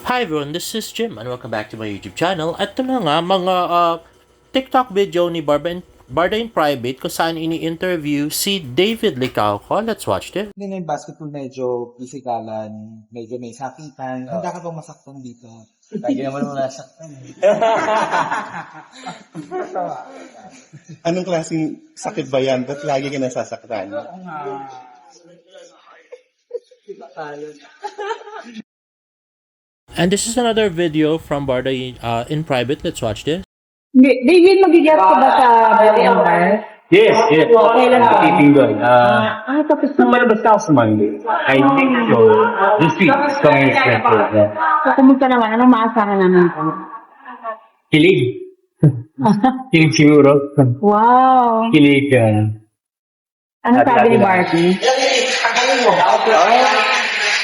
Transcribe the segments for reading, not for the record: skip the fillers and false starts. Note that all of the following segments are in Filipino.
Hi everyone, this is Jim and welcome back to my YouTube channel. At ito na nga, mga TikTok video ni Barda in Private kung saan ini-interview si David Licauco. Let's watch this. Hindi na yung basketball medyo pisikalan, medyo may sakitan. Handa ka bang masaktan dito? Lagi naman mo nasaktan. Anong klaseng sakit ba yan? Ba't lagi ka nasasaktan? And this is another video from Barda in Private. Let's watch this. David, mag-guest ka ba sa Beauty Empire? Yes. Kailan ba? Titing doon. Tapos Malabas ka ako sa Monday. I think so. This week is coming next week. Yeah. So, kumusta naman? Anong maasahan namin po? Kilig. Kilig siguro. Wow! Kilig yan. Ano sabi ni Barbie?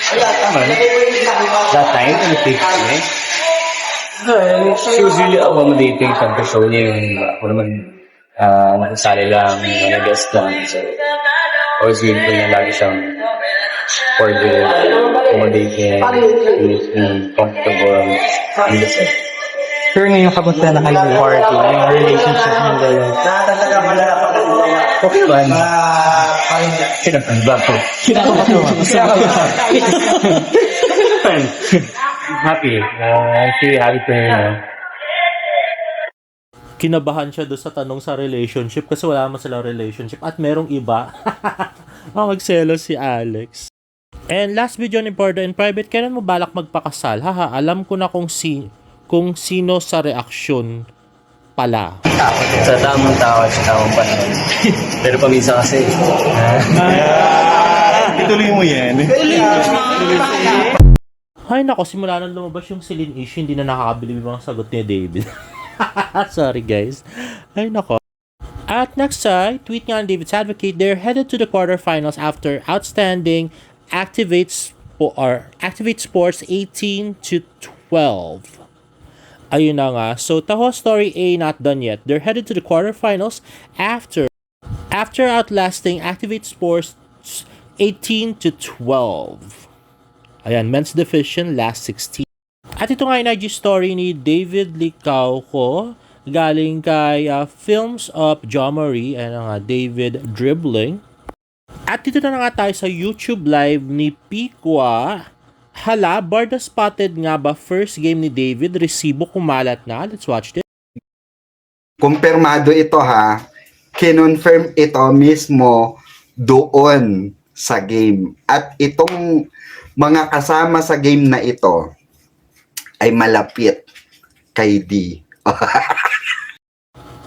That time, in the fifth year, she was really accommodating sa show niya yung ako naman nakasali lang, nag-guest lang. So, always grateful na lagi siyang for the accommodating, comfortable, and the set. Sure ngayon kamusta na kayo party, yung relationship ng dalawa? Okay man. Kinakabato. Happy. Actually happy to hear now. Kinabahan siya doon sa tanong sa relationship kasi wala naman silang relationship at merong iba. Magselos si Alex. And last video ni Barda in Private, kailan mo balak magpakasal? Haha, alam ko na kung sino sa reaksyon pala. Sa tamang tao at sa tamang panahon. Pero paminsan kasi. Ituloy mo yan. Ay nako, simula nang lumabas yung Celine issue, hindi na nakakabilib yung mga sagot ni David. Sorry guys. Ay nako. At next side, tweet nga ng David's Advocate, they're headed to the quarterfinals after outstanding Activate Sports 18 to 12. Ayun na nga. So, Taho Story A not done yet. They're headed to the quarterfinals after outlasting Activate Sports 18 to 12. Ayan, men's division last 16. At ito nga yung IG story ni David Licauco galing kay Films of Jomery and David Dribbling. At dito na nga tayo sa YouTube live ni Pikwa. Hala, Barda spotted nga ba first game ni David, resibo kumalat na? Let's watch this. Kumpirmado ito ha, kinonfirm ito mismo doon sa game. At itong mga kasama sa game na ito ay malapit kay D.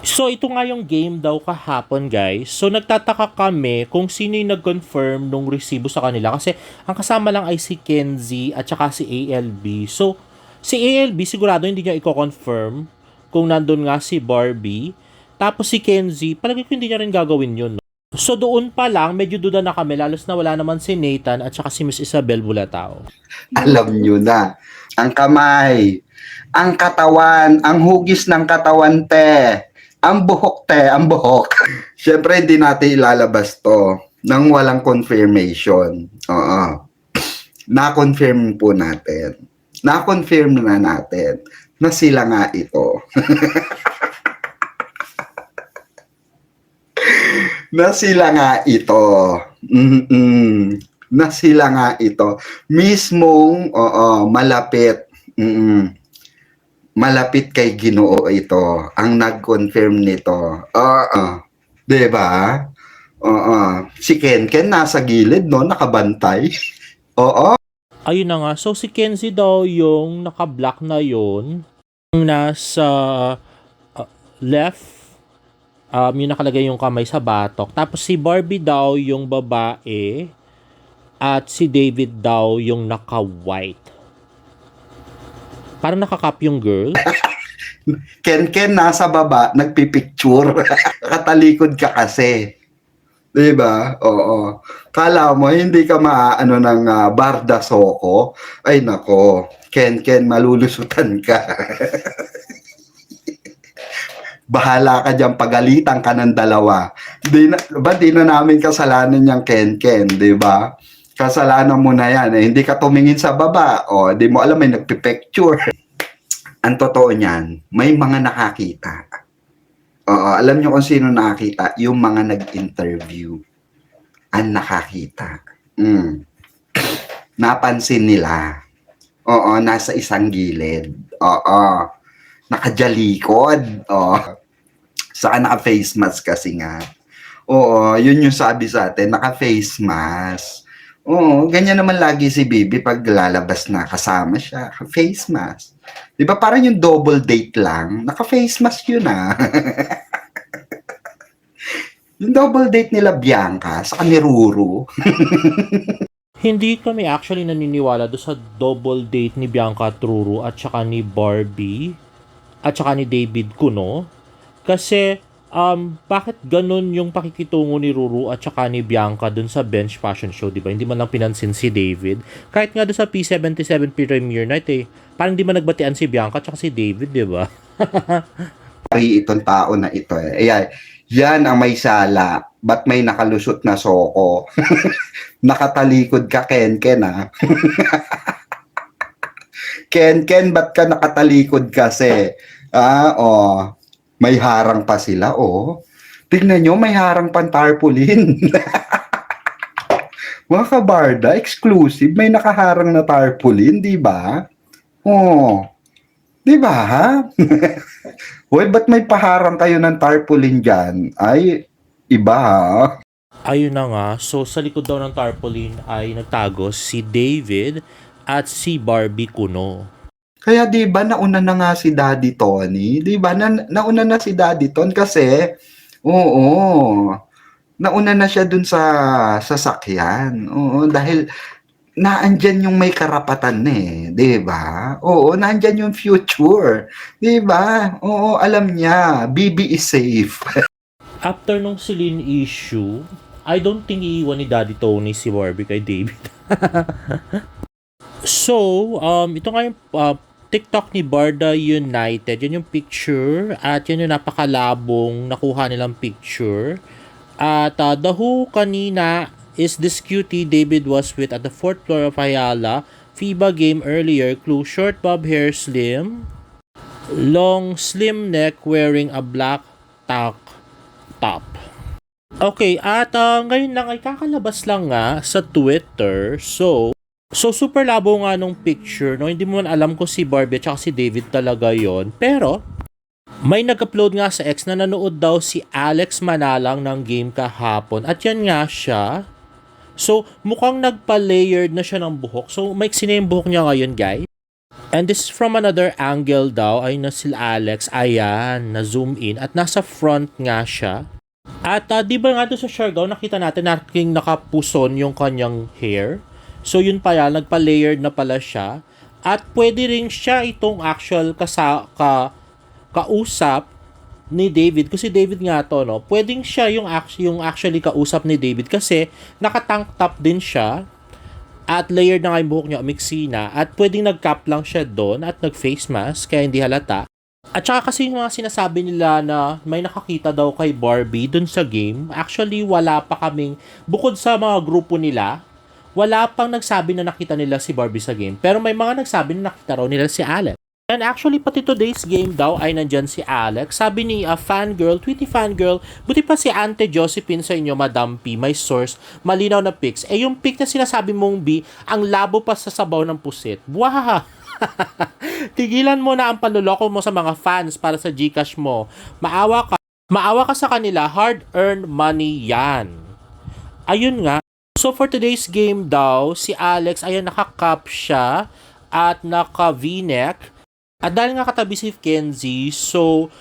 So ito nga yung game daw kahapon guys. So nagtataka kami kung sino yung nag-confirm nung resibo sa kanila. Kasi ang kasama lang ay si Kenzie at saka si ALB. So si ALB sigurado hindi niya i-confirm kung nandun nga si Barbie. Tapos si Kenzie, palagi ko hindi niya rin gagawin yun. No? So doon pa lang, medyo duda na kami. Lalos na wala naman si Nathan at saka si Miss Isabel Bulatao. Alam nyo na, ang kamay, ang katawan, ang hugis ng katawan te. Ang buhok te, ang buhok. Siyempre, hindi natin ilalabas to nang walang confirmation. Oo. Na-confirm po natin. Na-confirm na natin na sila nga ito. Na sila nga ito. Na sila nga ito. Mismong, malapit. Malapit kay Ginoo ito ang nag-confirm nito. Diba? Si Ken nasa gilid, no? Nakabantay. Oo. Ayun na nga. So si Kenzie daw yung naka-block na yun. Yung nasa left, yung nakalagay yung kamay sa batok. Tapos si Barbie daw yung babae. At si David daw yung naka-white. Parang nakakap yung girl. Ken nasa baba, nagpipicture. Katalikod ka kasi. Diba? Oo. Kala mo, hindi ka maaano ng Barda Soko. Ay nako, Ken, malulusutan ka. Bahala ka dyan, pagalitan ka ng dalawa. Di na namin kasalanan yung Ken, di ba? Kasalanan mo na yan. Eh, hindi ka tumingin sa baba. O, di mo alam, may nagpipicture. Ang totoo niyan, may mga nakakita. Oo, alam niyo kung sino nakakita? Yung mga nag-interview. Ang nakakita. Napansin nila. Oo, nasa isang gilid. Oo. Nakajalikod. Oo. Saka naka-face mask kasi nga. Oo, yun yung sabi sa atin, naka-face mask. Oo, ganyan naman lagi si Bibi pag lalabas na kasama siya. Face mask. Di ba parang yung double date lang? Naka-face mask yun ah. Yung double date nila Bianca sa ni Ruru. Hindi kami actually naniniwala do sa double date ni Bianca Truro at saka ni Barbie at saka ni David Kuno. Kasi bakit ganun yung pakikitungo ni Ruru at saka ni Bianca dun sa bench fashion show, di ba? Hindi man lang pinansin si David. Kahit nga dun sa P77 premiere night parang di man nagbatian si Bianca at saka si David, di ba? Itong tao na ito eh. Ayan, yan ang may sala. Ba't may nakalusot na soko? Nakatalikod ka, Ken ah. Ken, ba't ka nakatalikod kasi? May harang pa sila, Tignan nyo, may harang pang tarpaulin. Mga kabarda, exclusive, may nakaharang na tarpaulin, di ba? Di ba, ha? Hoy, ba't may paharang kayo ng tarpaulin dyan? Ay, iba, ha? Ayun na nga, so sa likod daw ng tarpaulin ay nagtago si David at si Barbie Kuno. Kaya 'di ba nauna na nga si Daddy Tony, 'di ba? Nauna na si Daddy Ton kasi nauna na siya dun sa sasakyan. Oo, dahil naandyan yung may karapatan 'di ba? Oo, naandyan yung future, 'di ba? Oo, alam niya, BB is safe. After nung Celine issue, I don't think iiwan ni Daddy Tony si Barbie kay David. So, ito nga yung TikTok ni Barda United. Yan yung picture at yan yung napakalabong nakuha nilang picture. At the who kanina is this cutie David was with at the 4th floor of Ayala FIBA game earlier. Clue, short bob hair, slim, long slim neck, wearing a black tank top. Okay, at ngayon lang ay kakalabas lang nga sa Twitter. So super labo nga nung picture, no? Hindi mo man alam kung si Barbie at si David talaga yon. Pero may nag-upload nga sa X na nanood daw si Alex Manalang ng game kahapon. At yan nga siya. So mukhang nagpa-layered na siya ng buhok. So maiksi na yung buhok niya ngayon, guys. And this is from another angle daw. Ay na si Alex. Ayan, na-zoom in. At nasa front nga siya. At di ba nga doon sa Siargao, nakita natin naking nakapuson yung kanyang hair. So yun pala, nagpa-layered na pala siya. At pwede rin siya itong actual kausap ni David. Kasi David nga to, no? Pwedeng siya yung actually kausap ni David kasi naka-tank top din siya. At layered na nga yung buhok niya, umiksi na. At pwedeng nag-cap lang siya doon at nag-face mask kaya hindi halata. At saka kasi yung mga sinasabi nila na may nakakita daw kay Barbie dun sa game. Actually, wala pa kaming, bukod sa mga grupo nila, wala pang nagsabi na nakita nila si Barbie sa game. Pero may mga nagsabi na nakita raw nila si Alex. And actually, pati today's game daw ay nandyan si Alex. Sabi ni fangirl, Tweety fangirl, buti pa si Ante Josephine sa inyo, Madam P, may source, malinaw na pics. Yung pic na sinasabi mong B, ang labo pa sa sabaw ng pusit. Buwaha! Tigilan mo na ang panluloko mo sa mga fans para sa Gcash mo. Maawa ka sa kanila, hard-earned money yan. Ayun nga. So for today's game daw, si Alex, ayan, naka-cap siya at naka-v-neck. At dahil nga katabi si Kenzie, so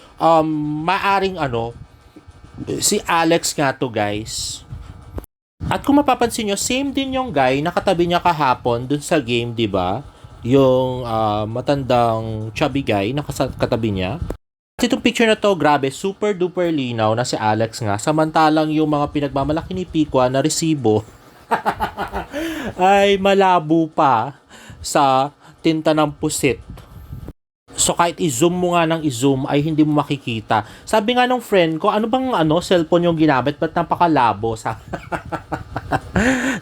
maaring si Alex nga to, guys. At kung mapapansin nyo, same din yung guy na katabi niya kahapon dun sa game, di ba? Yung matandang chubby guy na katabi niya. At itong picture na to, grabe, super duper linaw na si Alex nga. Samantalang yung mga pinagmamalaki ni Pikwa na resibo ay malabo pa sa tinta ng pusit. So kahit i-zoom mo nga ng i-zoom ay hindi mo makikita. Sabi nga ng friend ko, ano bang cellphone yung ginamit? Ba't napakalabo?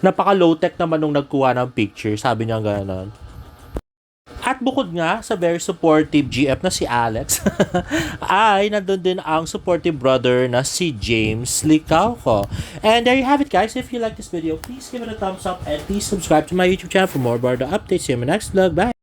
Napaka low-tech naman nung nagkuha ng picture. Sabi niya gano'n. At bukod nga sa very supportive GF na si Alex, ay nandun din ang supportive brother na si James Licauco. And there you have it, guys. If you like this video, please give it a thumbs up and please subscribe to my YouTube channel for more Bardo updates. See you in my next vlog. Bye!